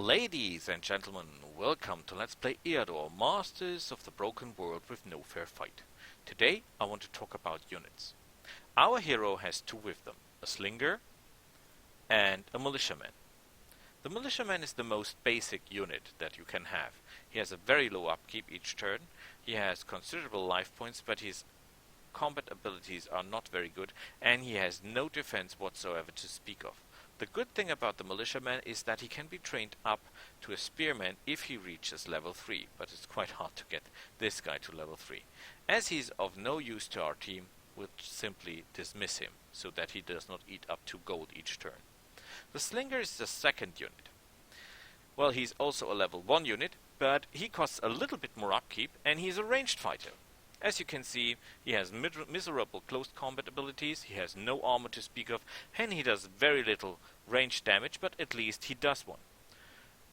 Ladies and gentlemen, welcome to Let's Play Eador Masters of the Broken World with no fair fight. Today I want to talk about units. Our hero has two with them, a slinger and a militiaman. The militiaman is the most basic unit that you can have. He has a very low upkeep each turn, he has considerable life points, but his combat abilities are not very good, and he has no defense whatsoever to speak of. The good thing about the militiaman is that he can be trained up to a spearman if he reaches level 3, but it's quite hard to get this guy to level 3. As he's of no use to our team, we'll simply dismiss him, so that he does not eat up 2 gold each turn. The slinger is the second unit. Well, he's also a level 1 unit, but he costs a little bit more upkeep, and he's a ranged fighter. As you can see, he has miserable close combat abilities, he has no armor to speak of, and he does very little range damage, but at least he does one.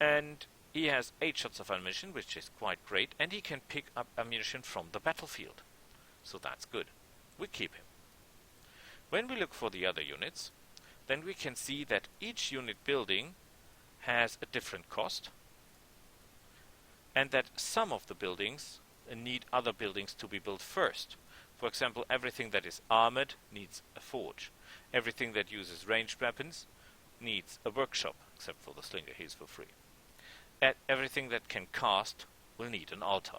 And he has 8 shots of ammunition, which is quite great, and he can pick up ammunition from the battlefield. So that's good. We keep him. When we look for the other units, then we can see that each unit building has a different cost, and that some of the buildings need other buildings to be built first. For example, everything that is armored needs a forge. Everything that uses ranged weapons needs a workshop, except for the slinger, he's for free. And everything that can cast will need an altar.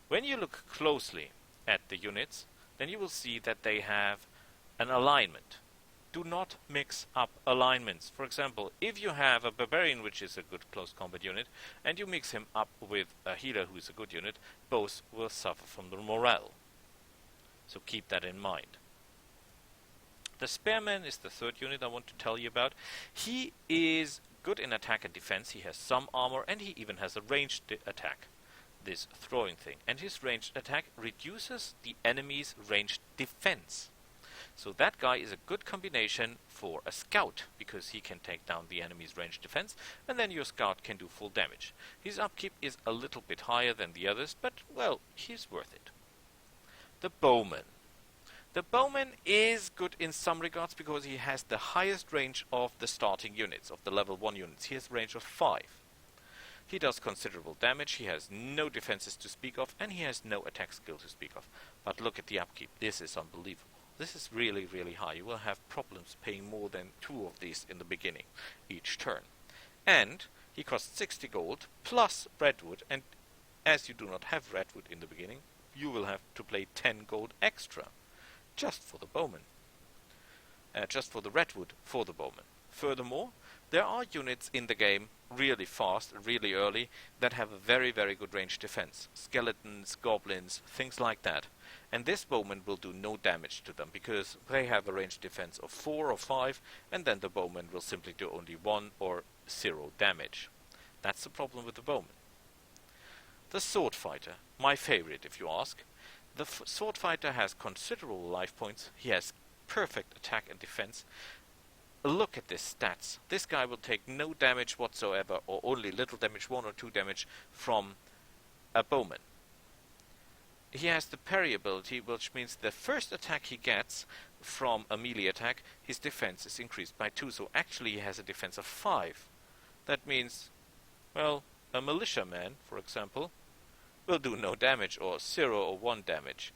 When you look closely at the units, then you will see that they have an alignment. Do not mix up alignments. For example, if you have a barbarian, which is a good close combat unit, and you mix him up with a healer who is a good unit, both will suffer from the morale. So keep that in mind. The spearman is the third unit I want to tell you about. He is good in attack and defense. He has some armor, and he even has a ranged attack, this throwing thing. And his ranged attack reduces the enemy's ranged defense. So that guy is a good combination for a scout, because he can take down the enemy's ranged defense, and then your scout can do full damage. His upkeep is a little bit higher than the others, but, well, he's worth it. The bowman. The bowman is good in some regards because he has the highest range of the starting units, of the level 1 units. He has a range of 5. He does considerable damage, he has no defenses to speak of, and he has no attack skill to speak of. But look at the upkeep, this is unbelievable. This is really, really high. You will have problems paying more than 2 of these in the beginning, each turn. And he costs 60 gold, plus redwood, and as you do not have redwood in the beginning, you will have to pay 10 gold extra, just for the bowman. Just for the redwood for the bowman. Furthermore, there are units in the game really fast, really early, that have a very, very good range defense. Skeletons, goblins, things like that. And this bowman will do no damage to them, because they have a range defense of 4 or 5, and then the bowman will simply do only 1 or 0 damage. That's the problem with the bowman. The sword fighter, my favorite if you ask. The sword fighter has considerable life points, he has perfect attack and defense. Look at his stats. This guy will take no damage whatsoever, or only little damage, 1 or 2 damage from a bowman. He has the parry ability, which means the first attack he gets from a melee attack, his defense is increased by 2, so actually he has a defense of 5. That means, well, a militiaman, for example, will do no damage, or 0 or 1 damage,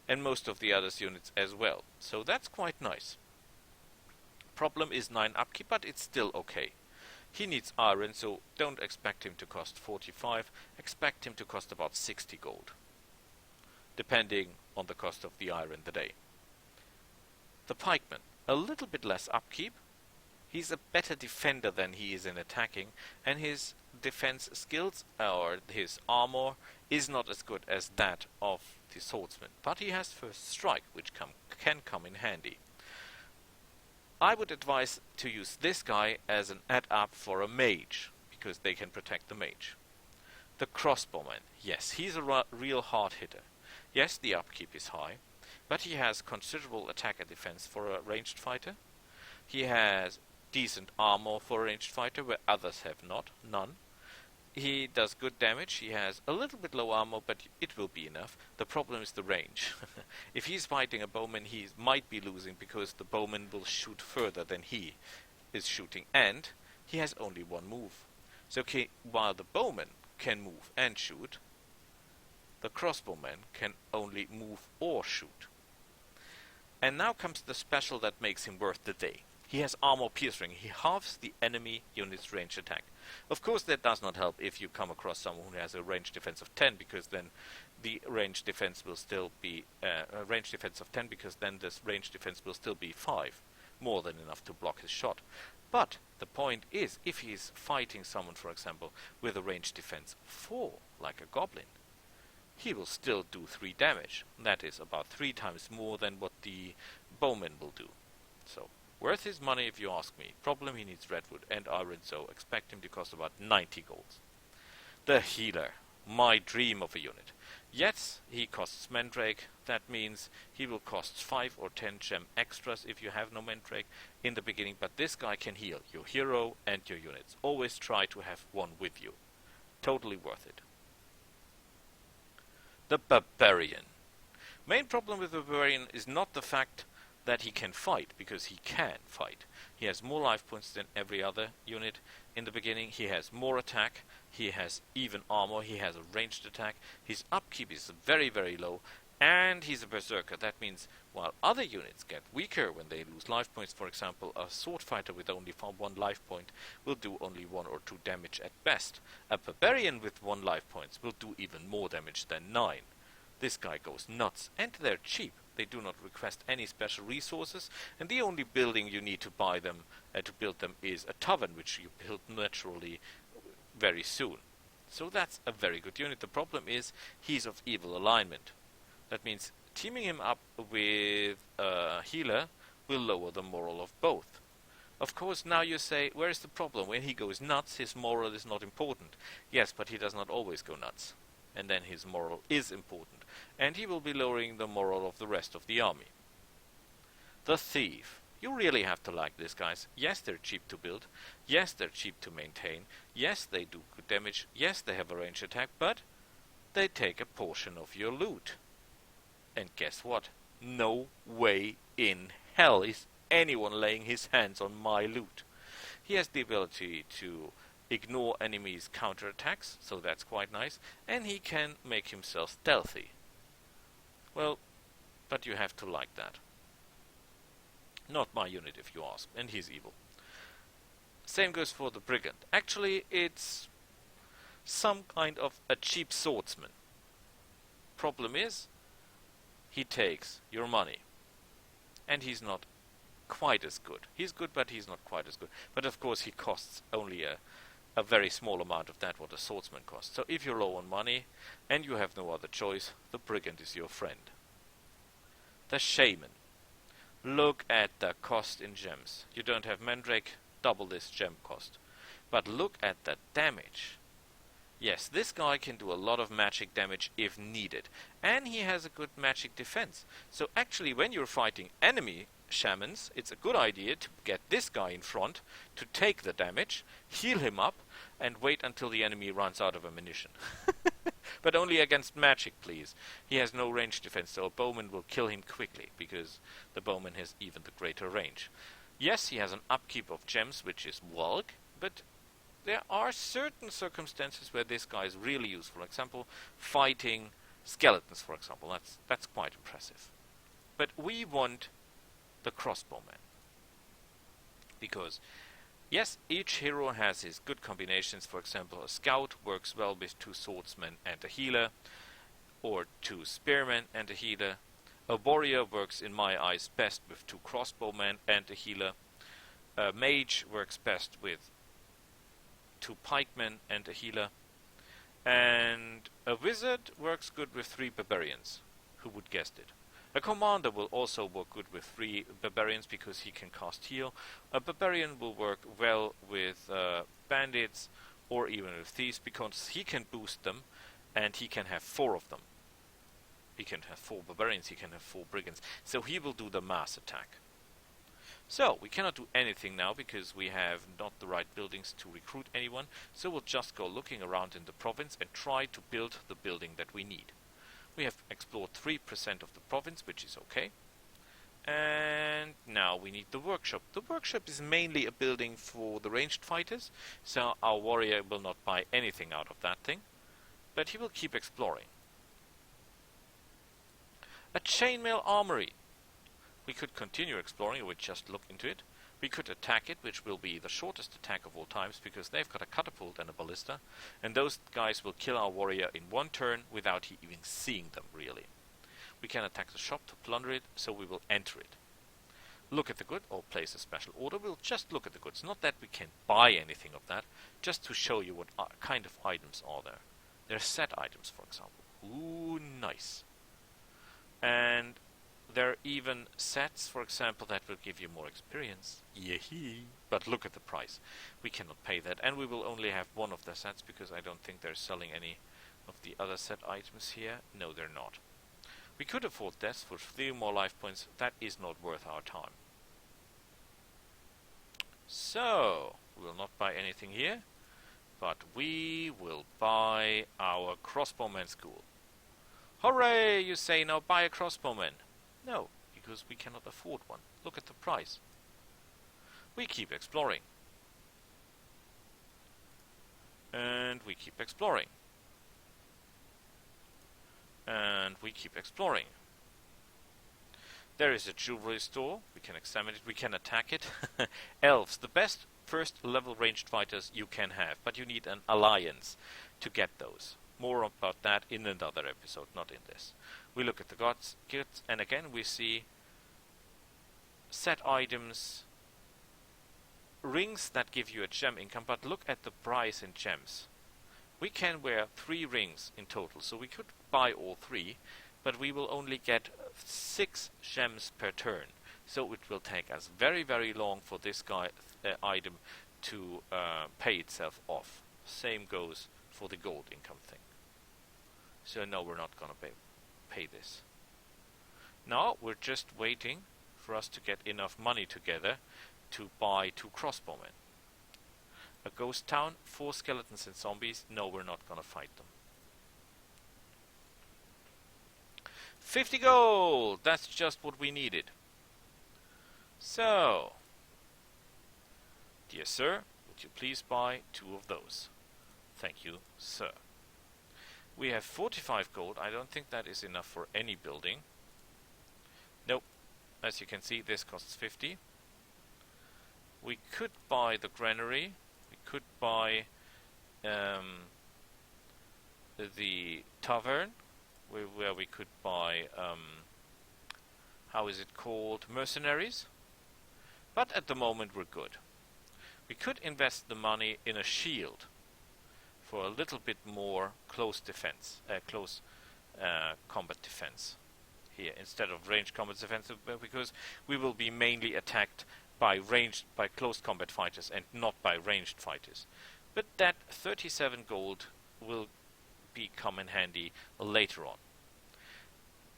and most of the other units as well, so that's quite nice. Problem is 9 upkeep, but it's still okay. He needs iron, so don't expect him to cost 45, expect him to cost about 60 gold. Depending on the cost of the iron the day. The pikeman, a little bit less upkeep. He's a better defender than he is in attacking, and his defense skills, or his armor, is not as good as that of the swordsman. But he has first strike, which can come in handy. I would advise to use this guy as an add-up for a mage, because they can protect the mage. The crossbowman, yes, he's a real hard hitter. Yes, the upkeep is high, but he has considerable attack and defense for a ranged fighter. He has decent armor for a ranged fighter, where others have none. He does good damage, he has a little bit low armor, but it will be enough. The problem is the range. If he's fighting a bowman, he might be losing, because the bowman will shoot further than he is shooting, and he has only one move. So while the bowman can move and shoot, the crossbowman can only move or shoot. And now comes the special that makes him worth the day. He has armor piercing. He halves the enemy unit's range attack. Of course, that does not help if you come across someone who has a range defense of 10, because then the range defense will still be a range defense of 10, because then this range defense will still be 5, more than enough to block his shot. But the point is, if he's fighting someone, for example, with a range defense 4, like a goblin, he will still do 3 damage. That is about 3 times more than what the bowman will do. So, worth his money if you ask me. Problem, he needs redwood and iron, so expect him to cost about 90 golds. The healer. My dream of a unit. Yes, he costs mandrake. That means he will cost 5 or 10 gem extras if you have no mandrake in the beginning, but this guy can heal your hero and your units. Always try to have one with you. Totally worth it. The barbarian. Main problem with the barbarian is not the fact that he can fight, because he can fight. He has more life points than every other unit in the beginning. He has more attack. He has even armor. He has a ranged attack. His upkeep is very, very low. And he's a berserker. That means while other units get weaker when they lose life points, for example, a sword fighter with only 1 life point will do only 1 or 2 damage at best. A barbarian with 1 life point will do even more damage than 9. This guy goes nuts, and they're cheap. They do not request any special resources, and the only building you need to buy them to build them is a tavern, which you build naturally very soon. So that's a very good unit. The problem is he's of evil alignment. That means teaming him up with a healer will lower the moral of both. Of course, now you say, where is the problem? When he goes nuts, his moral is not important. Yes, but he does not always go nuts. And then his moral is important. And he will be lowering the moral of the rest of the army. The thief. You really have to like these guys. Yes, they're cheap to build. Yes, they're cheap to maintain. Yes, they do good damage. Yes, they have a range attack. But they take a portion of your loot. And guess what? No way in hell is anyone laying his hands on my loot. He has the ability to ignore enemies' counterattacks, so that's quite nice, and he can make himself stealthy. Well, but you have to like that. Not my unit, if you ask, and he's evil. Same goes for the brigand. Actually, it's some kind of a cheap swordsman. Problem is, he takes your money, and he's not quite as good. He's good, but he's not quite as good. But of course, he costs only a very small amount of that what a swordsman costs. So if you're low on money and you have no other choice, the brigand is your friend. The shaman. Look at the cost in gems. You don't have mandrake, double this gem cost. But look at the damage. Yes, this guy can do a lot of magic damage if needed. And he has a good magic defense. So actually when you're fighting enemy shamans, it's a good idea to get this guy in front to take the damage, heal him up, and wait until the enemy runs out of ammunition. But only against magic, please. He has no range defense, so a bowman will kill him quickly, because the bowman has even the greater range. Yes, he has an upkeep of gems, which is bulk, but there are certain circumstances where this guy is really useful. For example, fighting skeletons, for example. That's quite impressive. But we want the crossbowman. Because, yes, each hero has his good combinations. For example, a scout works well with 2 swordsmen and a healer, or 2 spearmen and a healer. A warrior works, in my eyes, best with 2 crossbowmen and a healer. A mage works best with 2 pikemen and a healer. And a wizard works good with 3 barbarians. Who would guess it? A commander will also work good with 3 barbarians because he can cast heal. A barbarian will work well with bandits or even with thieves because he can boost them and he can have 4 of them. He can have 4 barbarians, he can have 4 brigands. So he will do the mass attack. So, we cannot do anything now because we have not the right buildings to recruit anyone. So we'll just go looking around in the province and try to build the building that we need. We have explored 3% of the province, which is okay. And now we need the workshop. The workshop is mainly a building for the ranged fighters, so our warrior will not buy anything out of that thing, but he will keep exploring. A chainmail armory. We could continue exploring, we just look into it. We could attack it, which will be the shortest attack of all times, because they've got a catapult and a ballista, and those guys will kill our warrior in one turn without he even seeing them, really. We can attack the shop to plunder it, so we will enter it. Look at the good, or place a special order. We'll just look at the goods. Not that we can buy anything of that, just to show you what kind of items are there. There are set items, for example. Ooh, nice. And there are even sets, for example, that will give you more experience. Yehee! But look at the price. We cannot pay that, and we will only have one of the sets, because I don't think they're selling any of the other set items here. No, they're not. We could afford this for 3 more life points. That is not worth our time. So, we will not buy anything here, but we will buy our crossbowman school. Hooray! You say, now buy a crossbowman. No, because we cannot afford one. Look at the price. We keep exploring. And we keep exploring. And we keep exploring. There is a jewelry store. We can examine it. We can attack it. Elves, the best first level ranged fighters you can have, but you need an alliance to get those. More about that in another episode, not in this. We look at the gods, and again we see set items, rings that give you a gem income, but look at the price in gems. We can wear 3 rings in total, so we could buy all 3, but we will only get 6 gems per turn. So it will take us very, very long for this item to pay itself off. Same goes for the gold income thing. So no, we're not gonna pay this. Now we're just waiting for us to get enough money together to buy 2 crossbowmen. A ghost town, 4 skeletons and zombies. No, we're not gonna fight them. 50 gold! That's just what we needed. So, dear sir, would you please buy 2 of those? Thank you, sir. We have 45 gold. I don't think that is enough for any building. Nope. As you can see, this costs 50. We could buy the granary. We could buy the tavern, where we could buy, how is it called, mercenaries. But at the moment we're good. We could invest the money in a shield for a little bit more close defense, combat defense here instead of ranged combat defense, because we will be mainly attacked by close combat fighters and not by ranged fighters. But that 37 gold will come in handy later on.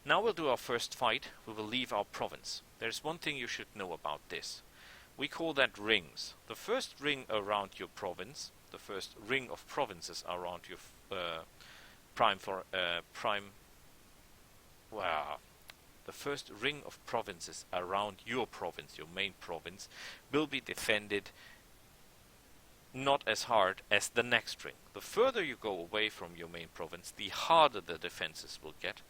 Now we'll do our first fight. We will leave our province. There's one thing you should know about this. We call that rings. The first ring around your province, the first ring of provinces around your the first ring of provinces around your province, your main province, will be defended not as hard as the next ring. The further you go away from your main province, the harder the defenses will get,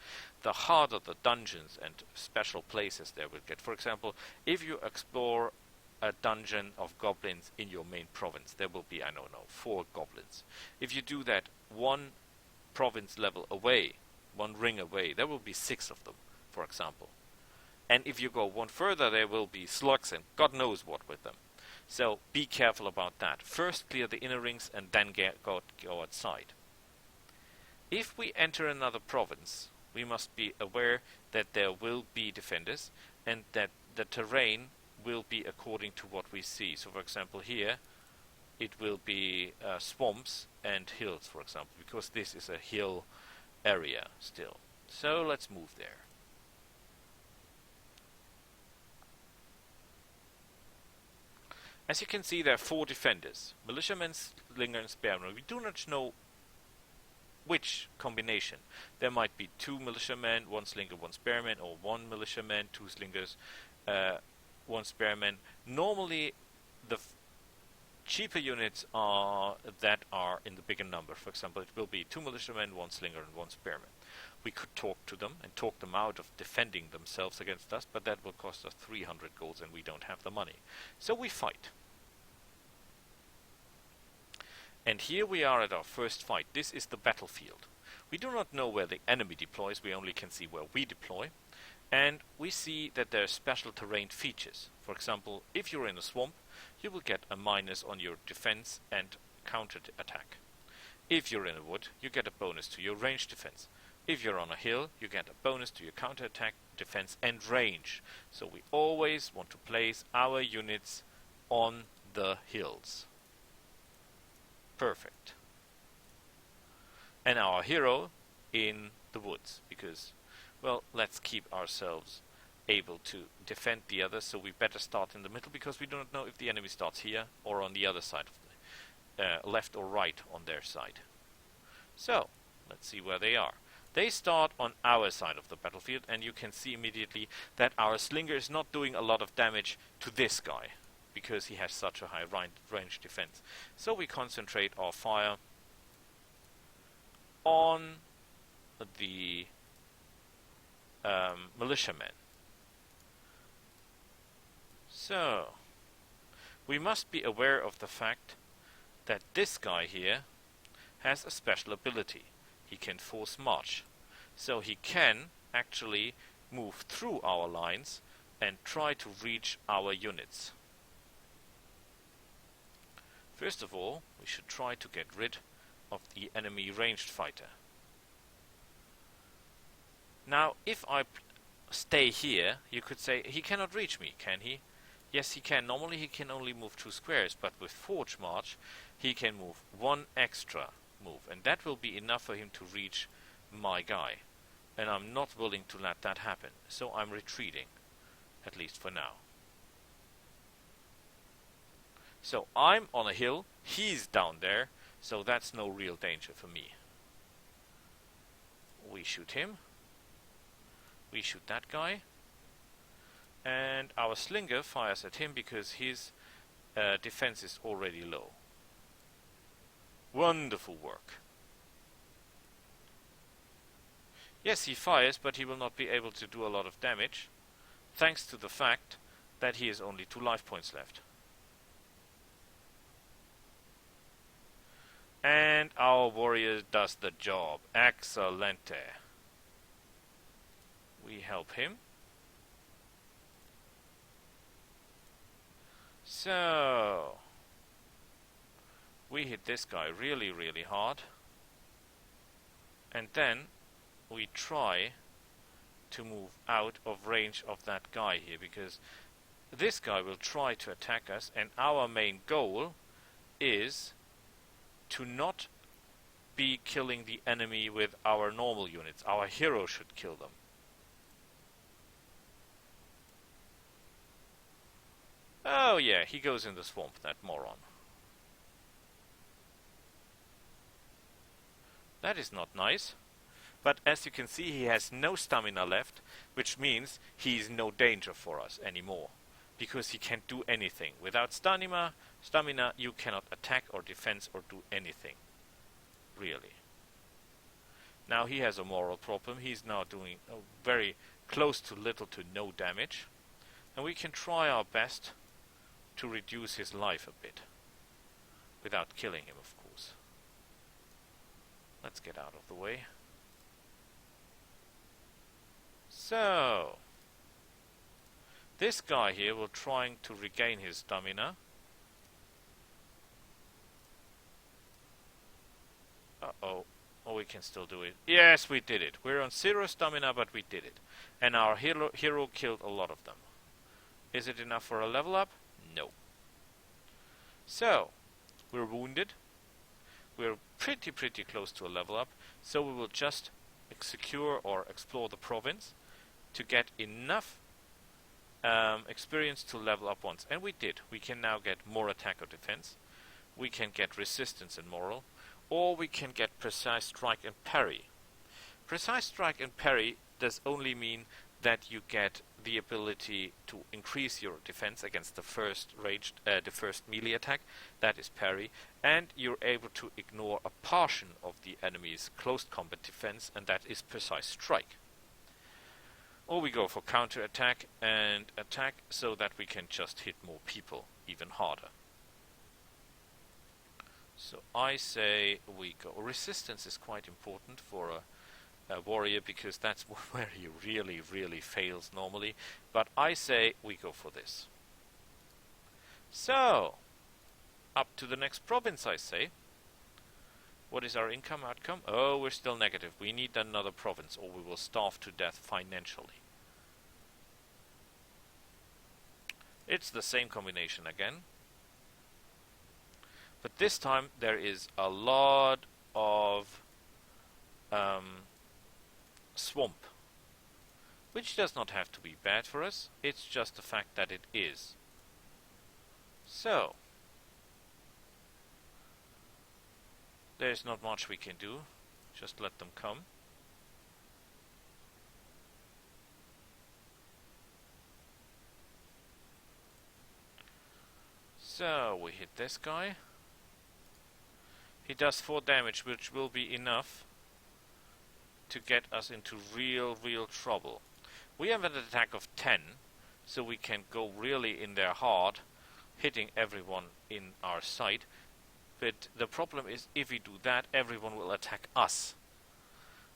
the harder the dungeons and special places there will get. For example, if you explore a dungeon of goblins in your main province, there will be, 4 goblins. If you do that 1 province level away, 1 ring away, there will be 6 of them, for example. And if you go 1 further, there will be slugs and God knows what with them. So be careful about that. First clear the inner rings and then go outside. If we enter another province, we must be aware that there will be defenders and that the terrain will be according to what we see. So for example here it will be swamps and hills, for example, because this is a hill area still. So let's move there. As you can see, there are 4 defenders: militiamen, slinger and spearmen. We do not know which combination. There might be 2 militiamen, 1 slinger, 1 spearman, or 1 militiaman, 2 slingers, one spearman. Normally, the cheaper units are that are in the bigger number. For example, it will be 2 militiamen, 1 slinger, and 1 spearman. We could talk to them and talk them out of defending themselves against us, but that will cost us 300 golds and we don't have the money. So we fight. And here we are at our first fight. This is the battlefield. We do not know where the enemy deploys, we only can see where we deploy. And we see that there are special terrain features. For example, if you're in a swamp, you will get a minus on your defense and counter attack. If you're in a wood, you get a bonus to your range defense. If you're on a hill, you get a bonus to your counter attack, defense and range. So we always want to place our units on the hills. Perfect. And our hero in the woods, because, well, let's keep ourselves able to defend the others, so we better start in the middle, because we do not know if the enemy starts here or on the other side of the left or right on their side. So, let's see where they are. They start on our side of the battlefield, and you can see immediately that our slinger is not doing a lot of damage to this guy, because he has such a high range defense. So we concentrate our fire on the militiamen. So, we must be aware of the fact that this guy here has a special ability. He can force march. So he can actually move through our lines and try to reach our units. First of all, we should try to get rid of the enemy ranged fighter. Now, if I stay here, you could say, he cannot reach me, can he? Yes, he can. Normally he can only move 2 squares, but with Forge March, he can move 1 extra move, and that will be enough for him to reach my guy. And I'm not willing to let that happen, so I'm retreating, at least for now. So I'm on a hill, he's down there, so that's no real danger for me. We shoot him. We shoot that guy. And our slinger fires at him because his defense is already low. Wonderful work. Yes, he fires, but he will not be able to do a lot of damage, thanks to the fact that he has only 2 life points left. And our warrior does the job. Excelente. We help him. So, we hit this guy really, really hard. And then we try to move out of range of that guy here, because this guy will try to attack us, and our main goal is to not be killing the enemy with our normal units. Our hero should kill them. Oh yeah, he goes in the swamp, that moron. That is not nice. But as you can see, he has no stamina left, which means he is no danger for us anymore, because he can't do anything. Without stamina, you cannot attack or defense or do anything, really. Now he has a moral problem. He's now doing very close to little to no damage, and we can try our best to reduce his life a bit, without killing him, of course. Let's get out of the way. So, this guy here will trying to regain his stamina. Uh-oh. Oh, we can still do it. Yes, we did it. We're on 0 stamina, but we did it. And our hero killed a lot of them. Is it enough for a level up? No. So, we're wounded. We're pretty close to a level up. So we will just secure or explore the province to get enough experience to level up once. And we did. We can now get more attack or defense. We can get resistance and moral. Or we can get precise strike and parry. Precise strike and parry does only mean that you get the ability to increase your defense against the first melee attack, that is parry, and you're able to ignore a portion of the enemy's close combat defense, and that is precise strike. Or we go for counter attack and attack so that we can just hit more people even harder. So I say we go. Resistance is quite important for a warrior, because that's where he really fails normally. But I say we go for this. So, up to the next province, I say. What is our income outcome? Oh, we're still negative. We need another province, or we will starve to death financially. It's the same combination again. But this time there is a lot of swamp, which does not have to be bad for us. It's just the fact that it is. So, there's not much we can do. Just let them come. So, we hit this guy. He does 4 damage, which will be enough to get us into real trouble. We have an attack of 10, so we can go really in there hard, hitting everyone in our sight. But the problem is, if we do that, everyone will attack us,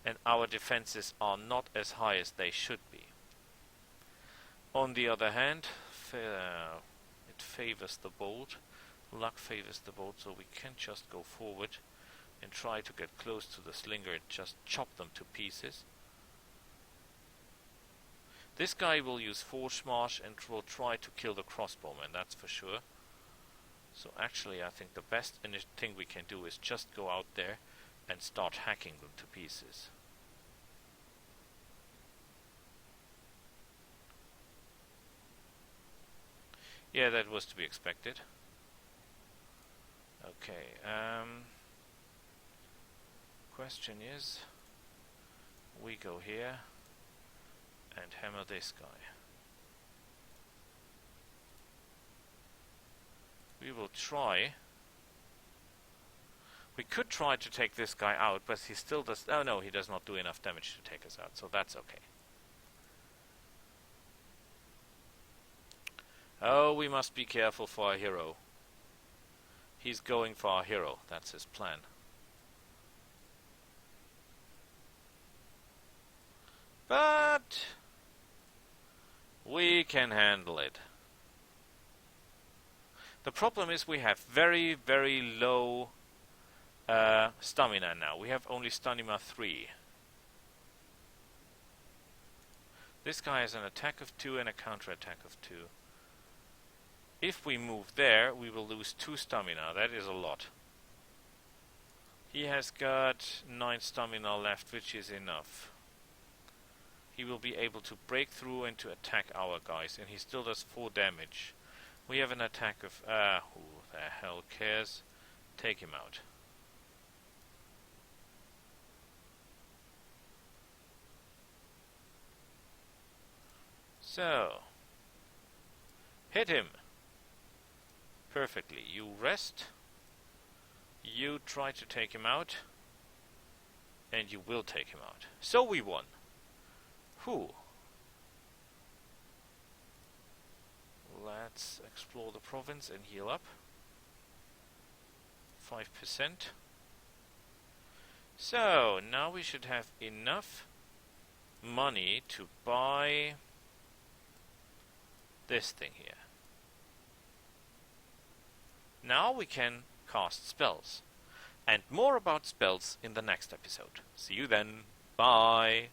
and our defenses are not as high as they should be. On the other hand, it favors the bold. Luck favors the bold, so we can just go forward and try to get close to the slinger and just chop them to pieces. This guy will use Forge March and will try to kill the crossbowman, that's for sure. So actually I think the best thing we can do is just go out there and start hacking them to pieces. Yeah, that was to be expected. Okay, question is, we go here and hammer this guy. We will try. We could try to take this guy out, but he still does. Oh no, he does not do enough damage to take us out, so that's okay. Oh, we must be careful for our hero. He's going for our hero, that's his plan. But we can handle it. The problem is we have very low stamina now. We have only stamina 3. This guy has an attack of 2 and a counter attack of 2. If we move there, we will lose 2 stamina. That is a lot. He has got 9 stamina left, which is enough. He will be able to break through and to attack our guys, and he still does 4 damage. We have an attack of... who the hell cares? Take him out. So, hit him. Perfectly. You rest. You try to take him out. And you will take him out. So we won. Whew. Let's explore the province and heal up. 5%. So, now we should have enough money to buy this thing here. Now we can cast spells. And more about spells in the next episode. See you then. Bye.